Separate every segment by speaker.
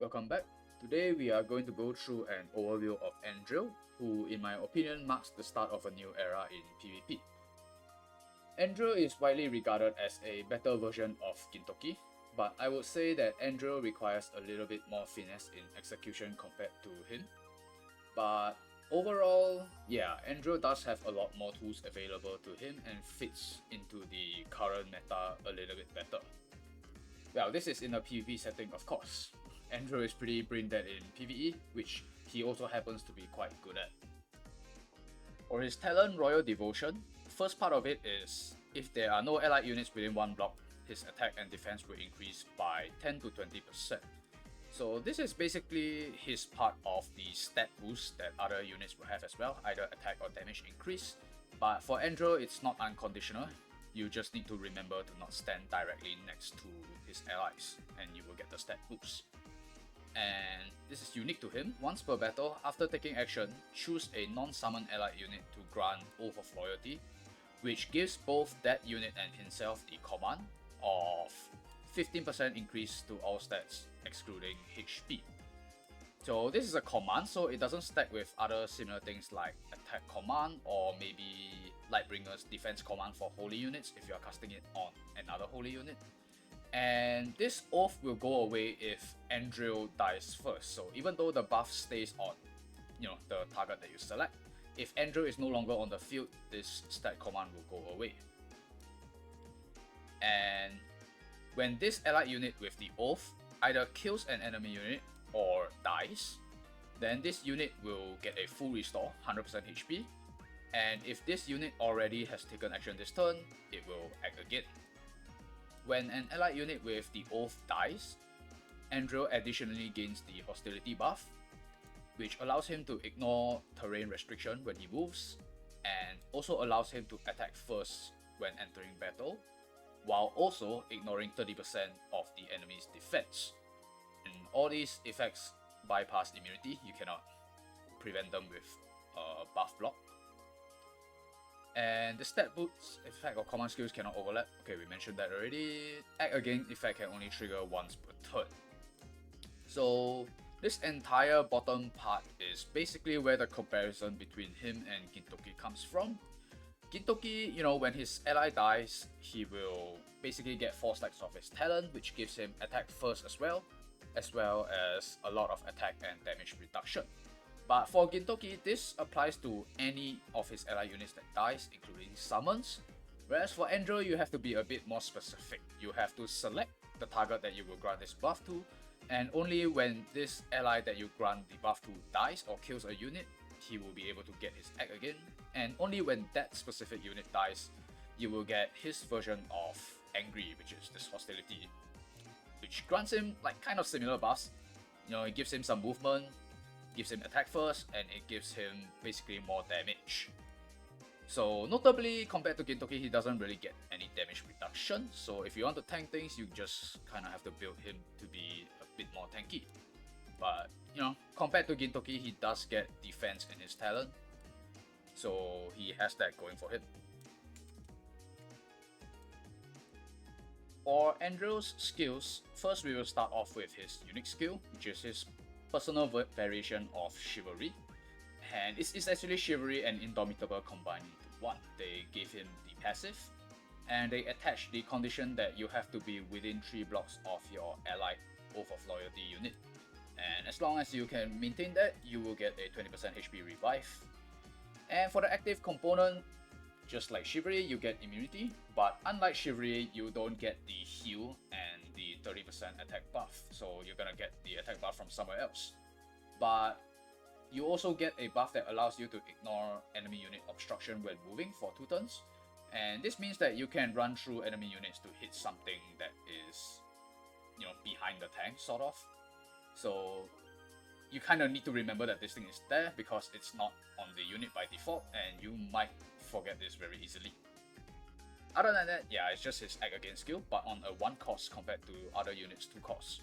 Speaker 1: Welcome back. Today we are going to go through an overview of Andriole, who in my opinion marks the start of a new era in PvP. Andriole is widely regarded as a better version of Gintoki, but I would say that Andriole requires a little bit more finesse in execution compared to him. But overall, yeah, Andriole does have a lot more tools available to him and fits into the current meta a little bit better. Well, this is in a PvP setting, of course. Andriole is pretty brain dead in PvE, which he also happens to be quite good at. For his talent Royal Devotion, first part of it is if there are no allied units within one block, his attack and defense will increase by 10 to 20%. So this is basically his part of the stat boost that other units will have as well, either attack or damage increase. But for Andriole, it's not unconditional. You just need to remember to not stand directly next to his allies, and you will get the stat boost. And this is unique to him. Once per battle, after taking action, choose a non-summon allied unit to grant Oath of Loyalty, which gives both that unit and himself the command of 15% increase to all stats, excluding HP. So this is a command, so it doesn't stack with other similar things like attack command or maybe Lightbringer's defense command for holy units if you are casting it on another holy unit. And this oath will go away if Andriole dies first. So even though the buff stays on, the target that you select, if Andriole is no longer on the field, this stat command will go away. And when this allied unit with the oath either kills an enemy unit or dies, then this unit will get a full restore, 100% HP. And if this unit already has taken action this turn, it will act again. When an allied unit with the oath dies, Andriole additionally gains the hostility buff, which allows him to ignore terrain restriction when he moves, and also allows him to attack first when entering battle, while also ignoring 30% of the enemy's defense. And all these effects bypass immunity, you cannot prevent them with a buff block. And the stat boost effect or command skills cannot overlap. Okay, we mentioned that already. Act again effect can only trigger once per turn. So this entire bottom part is basically where the comparison between him and Gintoki comes from. Gintoki, when his ally dies, he will basically get 4 stacks of his talent, which gives him attack first as well as a lot of attack and damage reduction. But for Gintoki, this applies to any of his ally units that dies, including summons. Whereas for Andriole, you have to be a bit more specific. You have to select the target that you will grant this buff to, and only when this ally that you grant the buff to dies or kills a unit, he will be able to get his act again. And only when that specific unit dies, you will get his version of Angry, which is this hostility, which grants him like kind of similar buffs. It gives him some movement, gives him attack first, and it gives him basically more damage. So notably, compared to Gintoki, he doesn't really get any damage reduction. So if you want to tank things, you just kind of have to build him to be a bit more tanky. But compared to Gintoki, he does get defense in his talent, so he has that going for him. For Andriole's skills, first we will start off with his unique skill, which is his personal variation of Chivalry. And it's actually Chivalry and Indomitable combined into one. They gave him the passive, and they attach the condition that you have to be within 3 blocks of your allied Oath of Loyalty unit. And as long as you can maintain that, you will get a 20% HP revive. And for the active component, just like Chivalry, you get immunity, but unlike Chivalry, you don't get the heal and the 30% attack buff, so you're gonna get the attack buff from somewhere else. But you also get a buff that allows you to ignore enemy unit obstruction when moving for 2 turns, and this means that you can run through enemy units to hit something that is, behind the tank, sort of. So you kind of need to remember that this thing is there because it's not on the unit by default, and you might forget this very easily. Other than that, yeah, it's just his act again skill, but on a 1 cost compared to other units' 2 costs.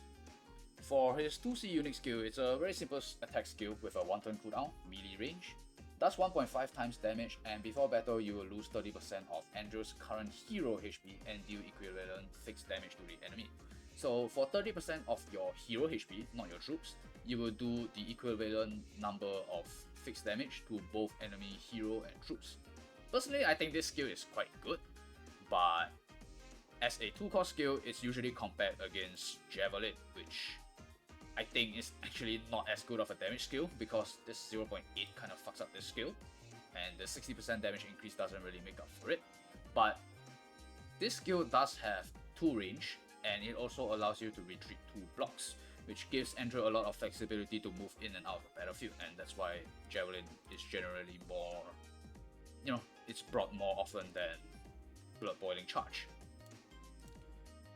Speaker 1: For his 2C unique skill, it's a very simple attack skill with a 1 turn cooldown, melee range, does 1.5 times damage, and before battle you will lose 30% of Andriole's current hero HP and deal equivalent fixed damage to the enemy. So for 30% of your hero HP, not your troops, you will do the equivalent number of fixed damage to both enemy hero and troops. Personally, I think this skill is quite good, but as a 2-cost skill, it's usually compared against Javelin, which I think is actually not as good of a damage skill because this 0.8 kind of fucks up this skill, and the 60% damage increase doesn't really make up for it. But this skill does have 2 range, and it also allows you to retreat 2 blocks, which gives Andriole a lot of flexibility to move in and out of the battlefield, and that's why Javelin is generally more, it's brought more often than Blood Boiling Charge.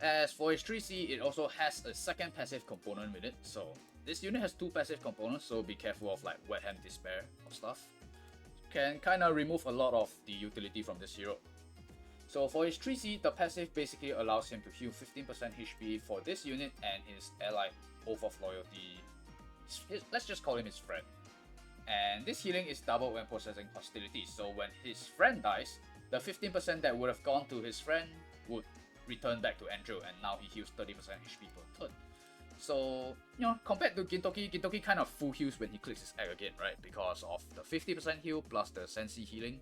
Speaker 1: As for his 3C, it also has a second passive component with it, so this unit has 2 passive components, so be careful of like Wet Hand Despair or stuff. Can kinda remove a lot of the utility from this hero. So for his 3C, the passive basically allows him to heal 15% HP for this unit and his allied Oath of Loyalty, let's just call him his friend. And this healing is doubled when processing hostilities, so when his friend dies, the 15% that would have gone to his friend would return back to Andriole, and now he heals 30% HP per turn. So, compared to Gintoki, Gintoki kind of full heals when he clicks his egg again, right? Because of the 50% heal plus the Sensi healing.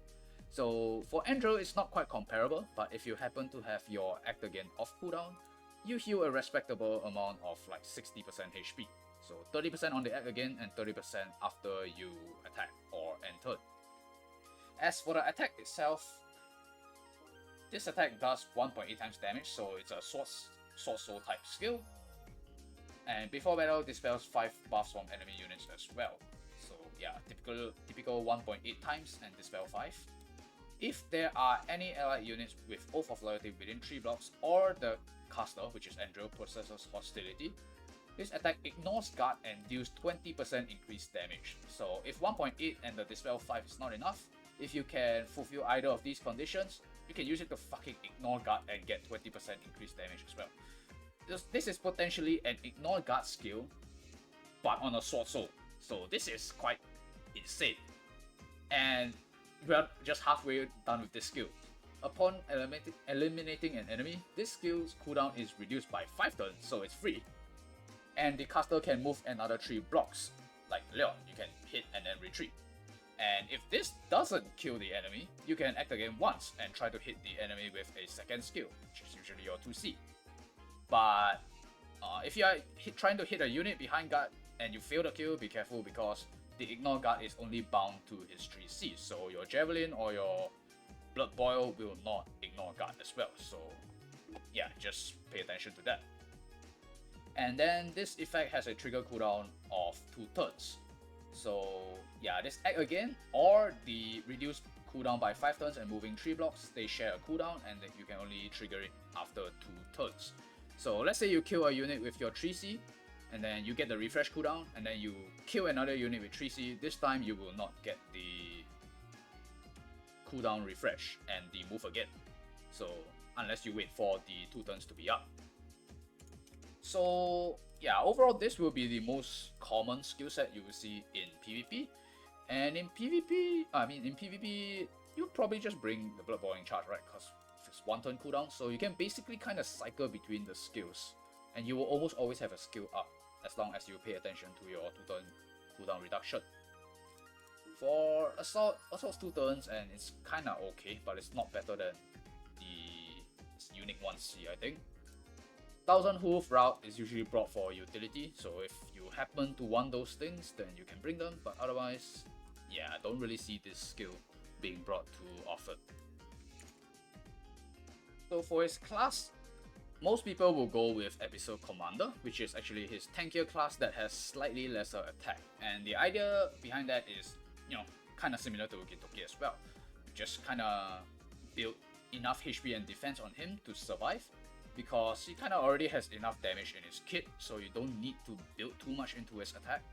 Speaker 1: So for Andriole, it's not quite comparable, but if you happen to have your act again off cooldown, you heal a respectable amount of like 60% HP. So 30% on the act again and 30% after you attack or end turn. As for the attack itself, this attack does 1.8 times damage, so it's a sword soul type skill. And before battle, dispels 5 buffs from enemy units as well. So yeah, typical 1.8 times and dispel 5. If there are any allied units with Oath of Loyalty within 3 blocks, or the caster, which is Andriole, possesses hostility, this attack ignores guard and deals 20% increased damage. So if 1.8 and the dispel 5 is not enough, if you can fulfill either of these conditions, you can use it to fucking ignore guard and get 20% increased damage as well. This is potentially an ignore guard skill, but on a sword soul. So this is quite insane. And we are just halfway done with this skill. Upon eliminating an enemy, this skill's cooldown is reduced by 5 turns, so it's free. And the caster can move another 3 blocks. Like Leon, you can hit and then retreat. And if this doesn't kill the enemy, you can act again once and try to hit the enemy with a second skill, which is usually your 2C. But if you are trying to hit a unit behind guard and you fail the kill, be careful because the ignore guard is only bound to his 3C, so your Javelin or your Blood Boil will not ignore guard as well, so yeah, just pay attention to that. And then this effect has a trigger cooldown of 2 turns. So yeah, this act again or the reduced cooldown by 5 turns and moving 3 blocks, they share a cooldown and you can only trigger it after 2 turns. So let's say you kill a unit with your 3C, and then you get the refresh cooldown, and then you kill another unit with 3C, this time you will not get the cooldown refresh and the move again. So unless you wait for the 2 turns to be up. So yeah, overall this will be the most common skill set you will see in PvP. And in PvP, you'll probably just bring the Blood Boiling Charge, right? Because it's 1 turn cooldown, so you can basically kind of cycle between the skills. And you will almost always have a skill up, as long as you pay attention to your 2 turn cooldown reduction. For Assault's 2 turns, and it's kinda okay, but it's not better than the unique 1C, I think. 1000 Hoof route is usually brought for utility, so if you happen to want those things, then you can bring them, but otherwise, yeah, I don't really see this skill being brought too often. So for his class, most people will go with Episode Commander, which is actually his tankier class that has slightly lesser attack. And the idea behind that is, kind of similar to Gintoki as well. Just kind of build enough HP and defense on him to survive, because he kind of already has enough damage in his kit, so you don't need to build too much into his attack.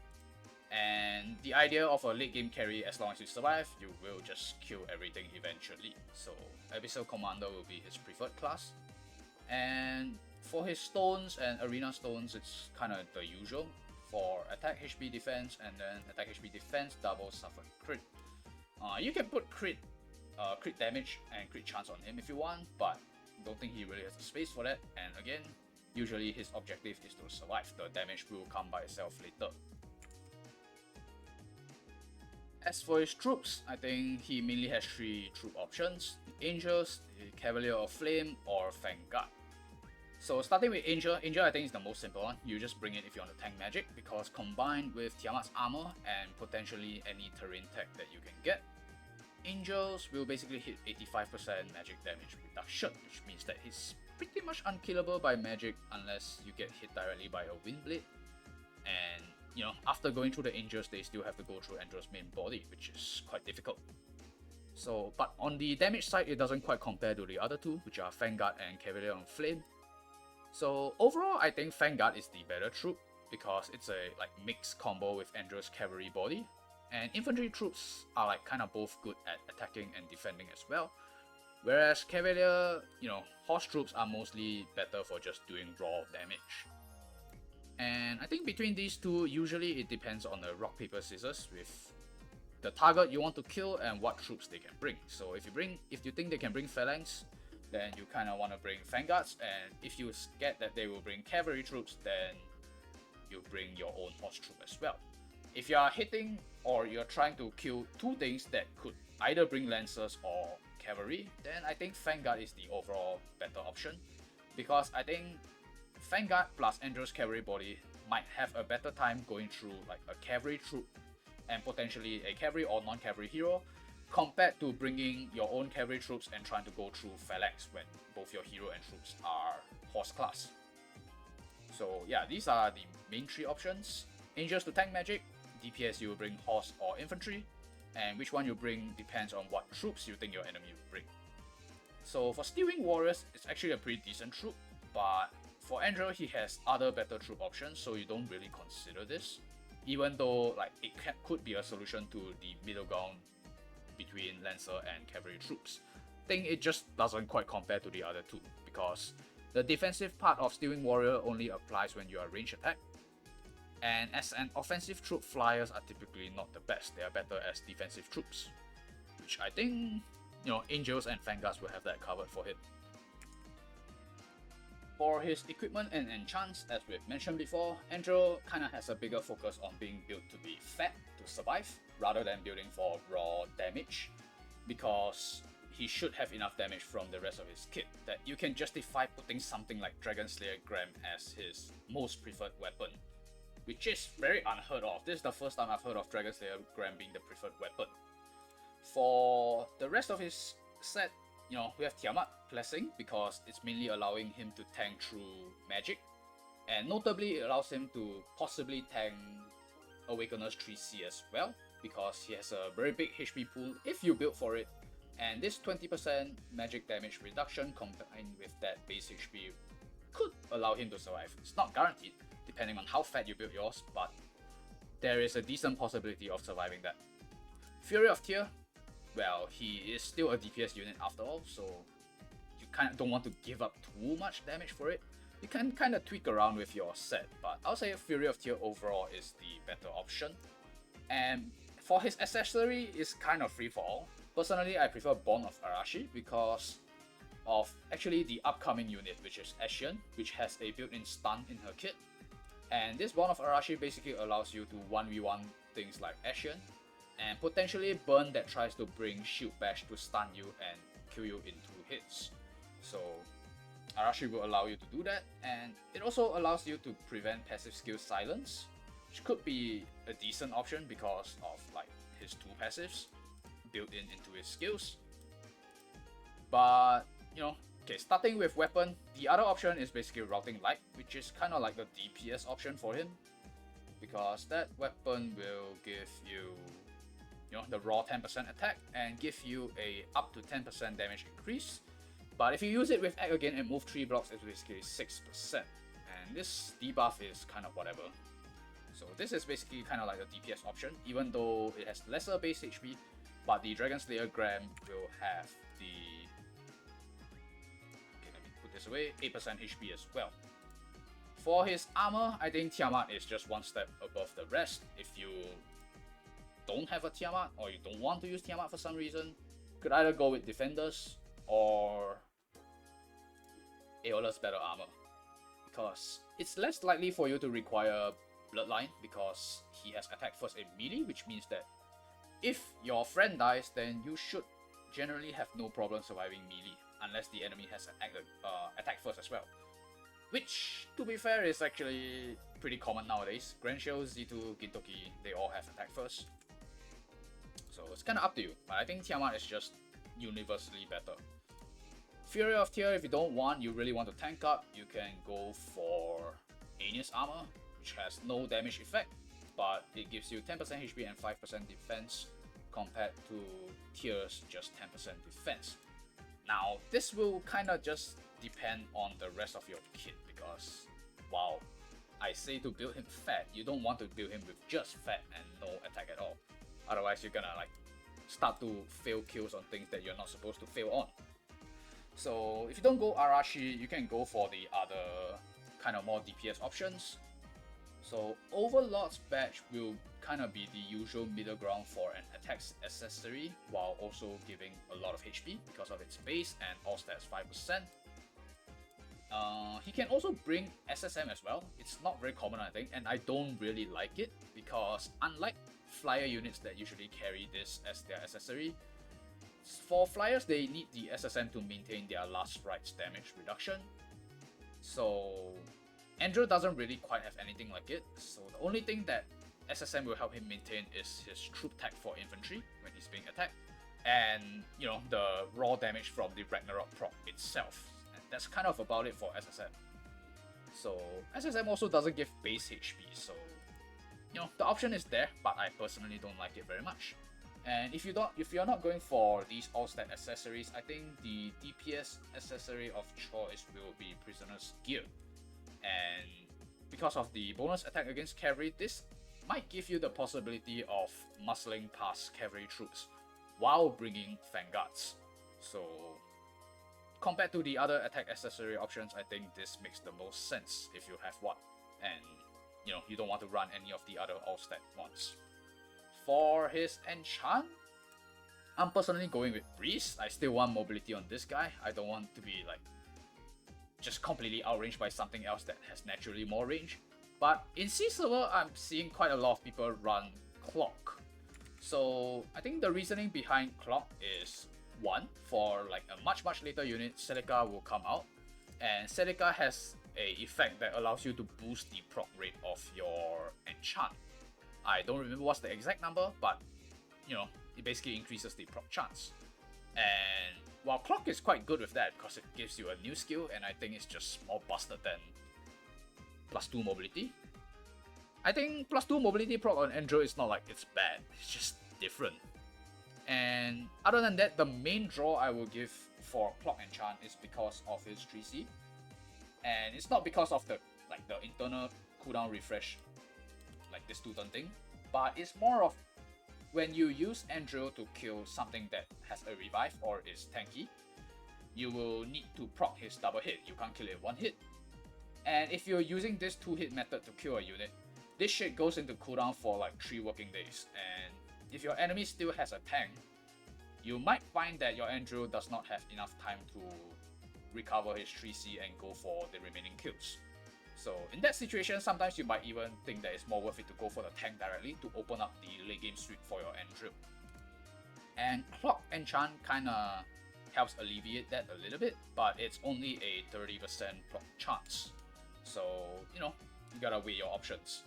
Speaker 1: And the idea of a late game carry, as long as you survive, you will just kill everything eventually. So Episode Commander will be his preferred class. And for his stones and arena stones, it's kind of the usual. For attack HP defense, and then attack HP defense double suffer crit. You can put crit damage and crit chance on him if you want, but don't think he really has the space for that. And again, Usually his objective is to survive, the damage will come by itself later. As for his troops, I think he mainly has 3 troop options: Angels, Cavalier of Flame, or Vanguard. So starting with Angel I think is the most simple one. You just bring it if you want to tank magic, because combined with Tiamat's armor and potentially any terrain tech that you can get, Angels will basically hit 85% magic damage reduction, which means that he's pretty much unkillable by magic unless you get hit directly by a Wind Blade. And after going through the Angels, they still have to go through Andriele's main body, which is quite difficult. So, but on the damage side, it doesn't quite compare to the other two, which are Vanguard and Cavalier on Flame. So overall, I think Vanguard is the better troop because it's a mixed combo with Andriele's cavalry body, and infantry troops are kind of both good at attacking and defending as well. Whereas Cavalier, horse troops are mostly better for just doing raw damage. And I think between these two, usually it depends on the rock, paper, scissors with the target you want to kill and what troops they can bring. So if you think they can bring phalanx, then you kind of want to bring vanguards, and if you get that they will bring cavalry troops, then you bring your own horse troop as well. If you are hitting or you're trying to kill 2 things that could either bring lancers or cavalry, then I think Vanguard is the overall better option, because I think Vanguard plus Andriele's cavalry body might have a better time going through a cavalry troop and potentially a cavalry or non-cavalry hero, compared to bringing your own cavalry troops and trying to go through phalanx when both your hero and troops are horse class. So yeah, these are the main 3 options. Angels to tank magic, DPS you will bring horse or infantry, and which one you bring depends on what troops you think your enemy will bring. So for Stealing Warriors, it's actually a pretty decent troop, but for Andriele, he has other better troop options, so you don't really consider this, even though it could be a solution to the middle ground between Lancer and cavalry troops. I think it just doesn't quite compare to the other two, because the defensive part of Stealing Warrior only applies when you are range attack, and as an offensive troop, flyers are typically not the best. They are better as defensive troops, which I think Angels and Vanguards will have that covered for him. For his equipment and enchants, as we've mentioned before, Andriele kinda has a bigger focus on being built to be fat to survive, rather than building for raw damage, because he should have enough damage from the rest of his kit that you can justify putting something like Dragon Slayer Graham as his most preferred weapon, which is very unheard of. This is the first time I've heard of Dragon Slayer Graham being the preferred weapon. For the rest of his set, we have Tiamat Blessing, because it's mainly allowing him to tank through magic, and notably it allows him to possibly tank Awakener's 3C as well, because he has a very big HP pool if you build for it, and this 20% magic damage reduction combined with that base HP could allow him to survive. It's not guaranteed, depending on how fat you build yours, but there is a decent possibility of surviving that. Fury of Tyr, well, he is still a DPS unit after all, so you kind of don't want to give up too much damage for it. You can kind of tweak around with your set, but I'll say Fury of Tyr overall is the better option. And for his accessory, it's kind of free for all. Personally, I prefer Bond of Arashi because of actually the upcoming unit, which is Ashen, which has a built-in stun in her kit. And this Bond of Arashi basically allows you to 1v1 things like Ashen, and potentially Burn that tries to bring Shield Bash to stun you and kill you in 2 hits. So Arashi will allow you to do that, and it also allows you to prevent passive skill Silence, which could be a decent option because of his 2 passives built into his skills. But okay, starting with weapon, the other option is basically Routing Light, which is kind of like the DPS option for him, because that weapon will give you the raw 10% attack and give you a up to 10% damage increase. But if you use it with Act again and move 3 blocks, it's basically 6%. And this debuff is kind of whatever. So this is basically kind of like a DPS option, even though it has lesser base HP, but the Dragon Slayer Graham will have the, okay, let me put this away, 8% HP as well. For his armor, I think Tiamat is just one step above the rest. If you don't have a Tiamat, or you don't want to use Tiamat for some reason, you could either go with Defenders or Aeola's better armor. because it's less likely for you to require Bloodline because he has attack first in melee, which means that if your friend dies, then you should generally have no problem surviving melee unless the enemy has attack first as well. Which, to be fair, is actually pretty common nowadays. Granshell, Z2, Gintoki, they all have attack first. So it's kind of up to you, but I think Tiamat is just universally better. Fury of Tear, if you don't want, you really want to tank up, you can go for Aeneas Armor, which has no damage effect, but it gives you 10% HP and 5% defense, compared to Tear's just 10% defense. Now, this will kind of just depend on the rest of your kit, because while I say to build him fat, you don't want to build him with just fat and no attack at all. Otherwise, you're gonna like start to fail kills on things that you're not supposed to fail on. So if you don't go Arashi, you can go for the other kind of more DPS options. So Overlord's Badge will kind of be the usual middle ground for an attack accessory, while also giving a lot of HP because of its base and all stats 5%. He can also bring SSM as well. It's not very common, I think, and I don't really like it because unlike flyer units that usually carry this as their accessory, for flyers they need the SSM to maintain their last rites damage reduction. So Andriole doesn't really quite have anything like it, so the only thing that SSM will help him maintain is his troop tag for infantry when he's being attacked, and you know, the raw damage from the Ragnarok proc itself. And that's kind of about it for SSM. So SSM also doesn't give base HP, so you know, the option is there, but I personally don't like it very much. And if you're not going for these all-stat accessories, I think the DPS accessory of choice will be Prisoner's Gear. And because of the bonus attack against cavalry, this might give you the possibility of muscling past cavalry troops while bringing vanguards. So compared to the other attack accessory options, I think this makes the most sense if you have one, and you know, you don't want to run any of the other all-stat ones. For his enchant, I'm personally going with Breeze. I still want mobility on this guy. I don't want to be like just completely outranged by something else that has naturally more range. But in C server, I'm seeing quite a lot of people run Clock. So I think the reasoning behind Clock is, one, for like a much later unit, Celica will come out, and Celica has a effect that allows you to boost the proc rate of your enchant. I don't remember what's the exact number, but you know, it basically increases the proc chance. And while Clock is quite good with that because it gives you a new skill, and I think it's just more busted than +2 mobility. I think +2 mobility proc on Andriole is not like it's bad, it's just different. And other than that, the main draw I will give for Clock enchant is because of his 3C. And it's not because of the internal cooldown refresh, like this 2-turn thing, but it's more of when you use Andriole to kill something that has a revive or is tanky, you will need to proc his double hit. You can't kill it one hit. And if you're using this 2-hit method to kill a unit, this shit goes into cooldown for like 3 working days. And if your enemy still has a tank, you might find that your Andriole does not have enough time to recover his 3C and go for the remaining kills. So in that situation, sometimes you might even think that it's more worth it to go for the tank directly to open up the late game suite for your Andriole. And Clock enchant kinda helps alleviate that a little bit, but it's only a 30% proc chance. So, you know, you gotta weigh your options.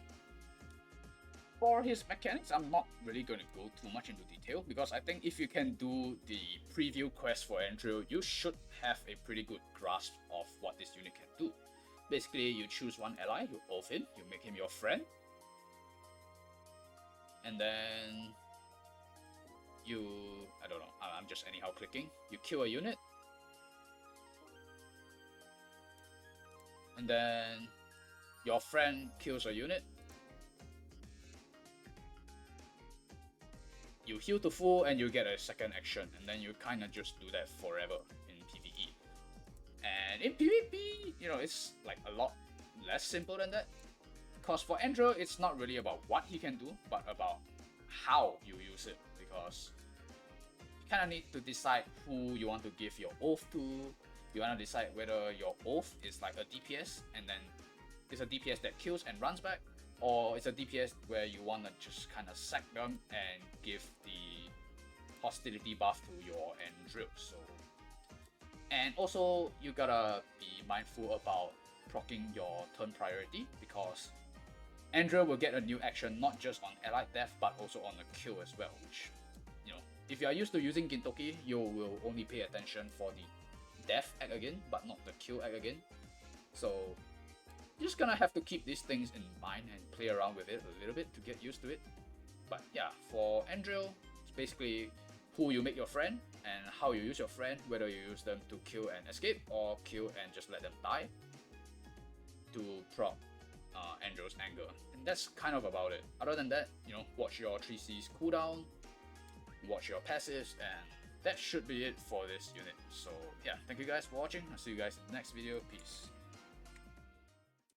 Speaker 1: For his mechanics, I'm not really going to go too much into detail, because I think if you can do the preview quest for Andriole, you should have a pretty good grasp of what this unit can do. Basically, you choose one ally, you oath him, you make him your friend, and then you, I don't know, I'm just anyhow clicking, you kill a unit, and then your friend kills a unit, you heal to full and you get a second action, and then you kind of just do that forever in PvE. And in PvP, you know, it's like a lot less simple than that. Because for Andriole, it's not really about what he can do, but about how you use it. Because you kind of need to decide who you want to give your oath to. You want to decide whether your oath is like a DPS, and then it's a DPS that kills and runs back, or it's a DPS where you want to just kind of sack them and give the hostility buff to your Andriole. So, and also you gotta be mindful about proccing your turn priority, because Andriole will get a new action not just on allied death but also on the kill as well, which, you know, if you are used to using Gintoki, you will only pay attention for the death act again but not the kill act again. So you're just gonna have to keep these things in mind and play around with it a little bit to get used to it. But yeah, for Andriole, it's basically who you make your friend and how you use your friend, whether you use them to kill and escape or kill and just let them die to proc Andriole's anger. And that's kind of about it. Other than that, you know, watch your 3C's cooldown, watch your passives, and that should be it for this unit. So yeah, thank you guys for watching. I'll see you guys in the next video. Peace.